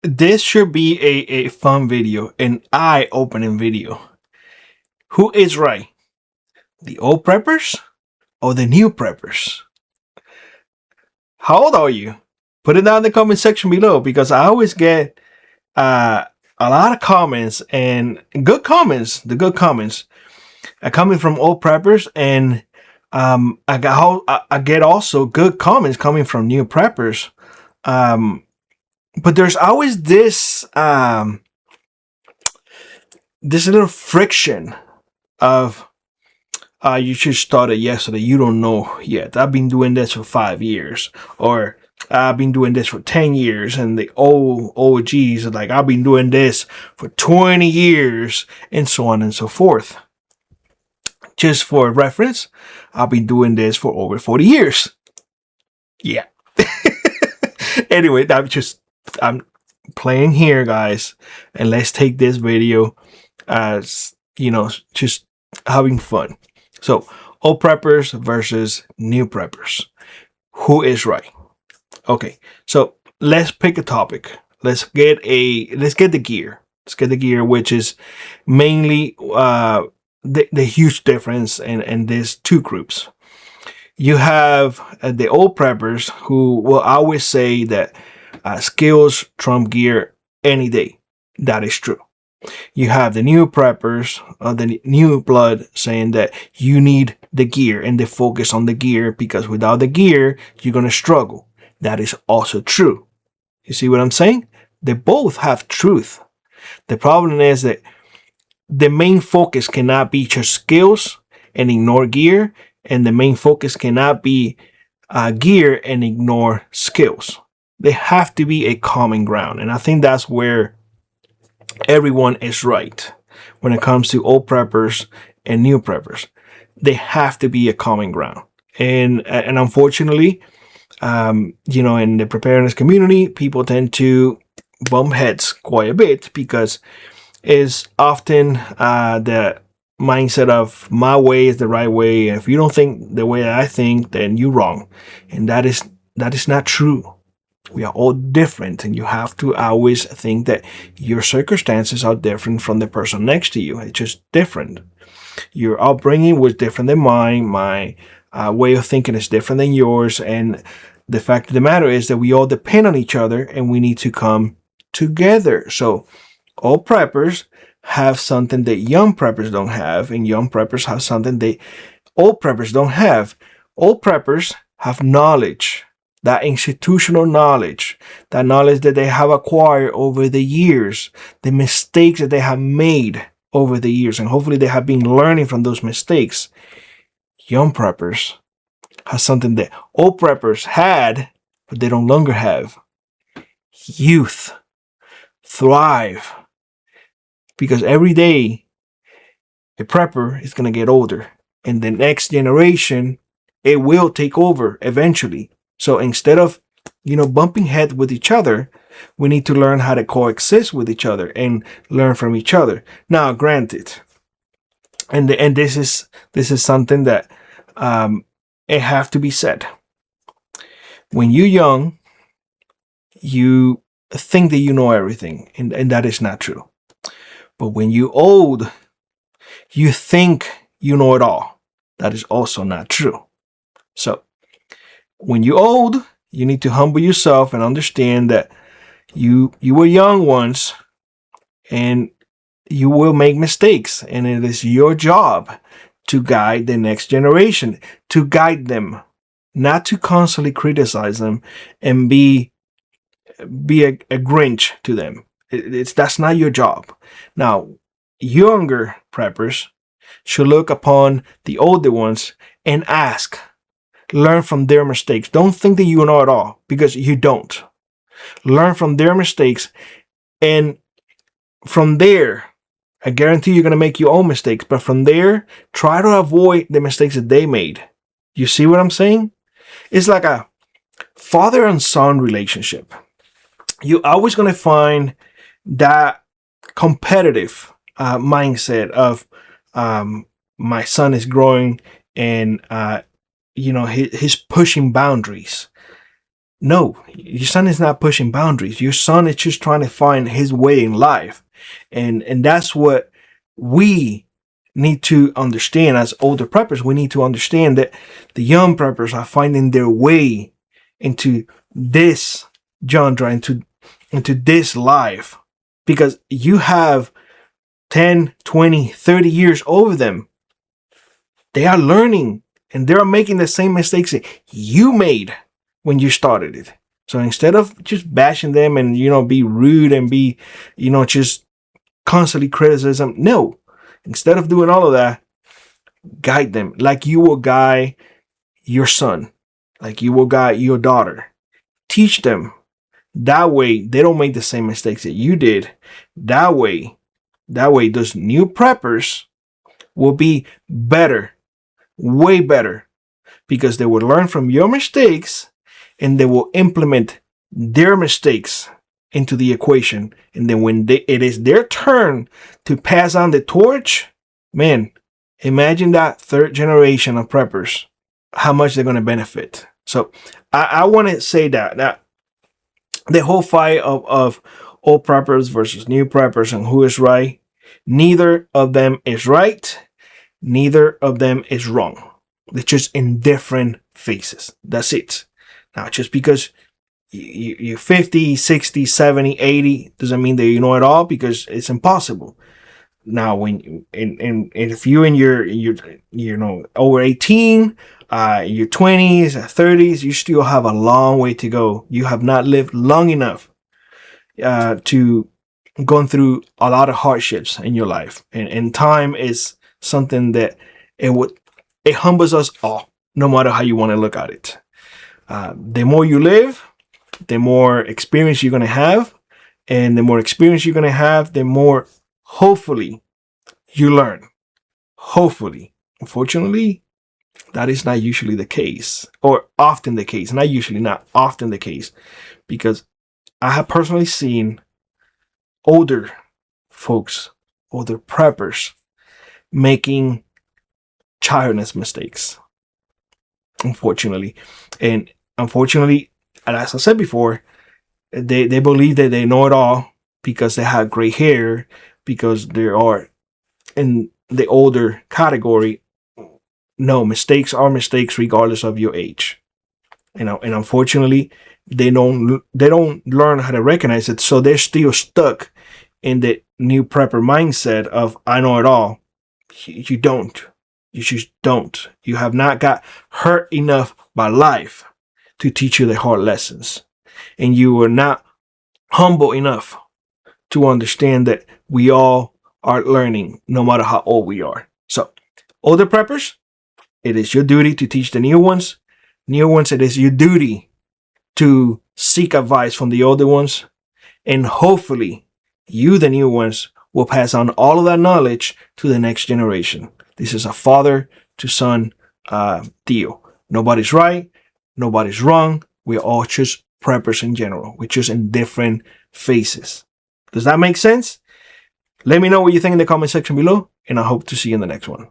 This should be a fun video, an eye-opening video. Who is right? The old preppers or the new preppers? How old are you? Put it down in the comment section below, because I always get a lot of comments, and good comments. The good comments are coming from old preppers, and I get also good comments coming from new preppers. But there's always this little friction of you just started yesterday, you don't know yet. I've been doing this for 5 years, or I've been doing this for 10 years, and the old OGs are like, I've been doing this for 20 years, and so on and so forth. Just for reference, I've been doing this for over 40 years. Yeah. Anyway, I'm playing here, guys, and let's take this video as, just having fun. So, old preppers versus new preppers. Who is right? Okay, so let's pick a topic. Let's get the gear. Let's get the gear, which is mainly the huge difference in these two groups. You have the old preppers who will always say that skills trump gear any day. That is true. You have the new preppers, the new blood, saying that you need the gear and they focus on the gear, because without the gear, you're going to struggle. That is also true. You see what I'm saying? They both have truth. The problem is that the main focus cannot be just skills and ignore gear, and the main focus cannot be gear and ignore skills. They have to be a common ground, and I think that's where everyone is right when it comes to old preppers and new preppers. They have to be a common ground, and unfortunately, in the preparedness community, people tend to bump heads quite a bit, because it's often the mindset of my way is the right way. If you don't think the way I think, then you're wrong, and that is not true. We are all different, and you have to always think that your circumstances are different from the person next to you. It's just different. Your upbringing was different than mine. My way of thinking is different than yours. And the fact of the matter is that we all depend on each other, and we need to come together. So old preppers have something that young preppers don't have, and young preppers have something that old preppers don't have. Old preppers have knowledge, that institutional knowledge, that knowledge that they have acquired over the years, the mistakes that they have made over the years, and hopefully they have been learning from those mistakes. Young preppers have something that old preppers had, but they don't longer have. Youth. Thrive. Because every day, a prepper is going to get older, and the next generation, it will take over eventually. So instead of, bumping heads with each other, we need to learn how to coexist with each other and learn from each other. Now, granted, and this is something that it have to be said. When you're young, you think that you know everything, and that is not true. But when you're old, you think you know it all. That is also not true. So when you're old, you need to humble yourself and understand that you were young once, and you will make mistakes, and it is your job to guide the next generation, to guide them, not to constantly criticize them and be a Grinch to them. That's not your job. Now, younger preppers should look upon the older ones and ask. Learn from their mistakes. Don't think that you know it all, because you don't. Learn from their mistakes, and from there, I guarantee you're going to make your own mistakes, but from there, try to avoid the mistakes that they made. You see what I'm saying? It's like a father and son relationship. You're always going to find that competitive mindset of my son is growing, and he's pushing boundaries. No, your son is not pushing boundaries. Your son is just trying to find his way in life. And that's what we need to understand as older preppers. We need to understand that the young preppers are finding their way into this genre, into this life, because you have 10, 20, 30 years over them. They are learning and they're making the same mistakes that you made when you started it. So instead of just bashing them and, be rude and be, just constantly criticism, no. Instead of doing all of that, guide them like you will guide your son, like you will guide your daughter. Teach them. That way they don't make the same mistakes that you did. That way, those new preppers will be better, way better, because they will learn from your mistakes and they will implement their mistakes into the equation. And then when it is their turn to pass on the torch, man, imagine that third generation of preppers, how much they're going to benefit. So I want to say that the whole fight of old preppers versus new preppers and who is right, neither of them is right. Neither of them is wrong. They're just in different phases. That's it. Now, just because you're 50, 60, 70, 80 doesn't mean that you know it all, because it's impossible. Now, when and if you're in your over 18, your 20s, 30s, you still have a long way to go. You have not lived long enough to gone through a lot of hardships in your life, and time is something that it humbles us all, no matter how you want to look at it. The more you live, the more experience you're going to have, and the more experience you're going to have, the more hopefully you learn. Hopefully. Unfortunately, that is not usually the case, or often the case. Not usually, not often the case, because I have personally seen older folks, older preppers, making childless mistakes, unfortunately. And unfortunately, as I said before, they believe that they know it all because they have gray hair, because they are in the older category. No, mistakes are mistakes regardless of your age. And unfortunately, they don't learn how to recognize it, so they're still stuck in the new prepper mindset of I know it all. You don't. You just don't. You have not got hurt enough by life to teach you the hard lessons. And you are not humble enough to understand that we all are learning no matter how old we are. So, older preppers, it is your duty to teach the new ones. New ones, it is your duty to seek advice from the older ones. And hopefully, you, the new ones, will pass on all of that knowledge to the next generation. This is a father to son deal. Nobody's right. Nobody's wrong. We're all just preppers in general. We're just in different phases. Does that make sense? Let me know what you think in the comment section below, and I hope to see you in the next one.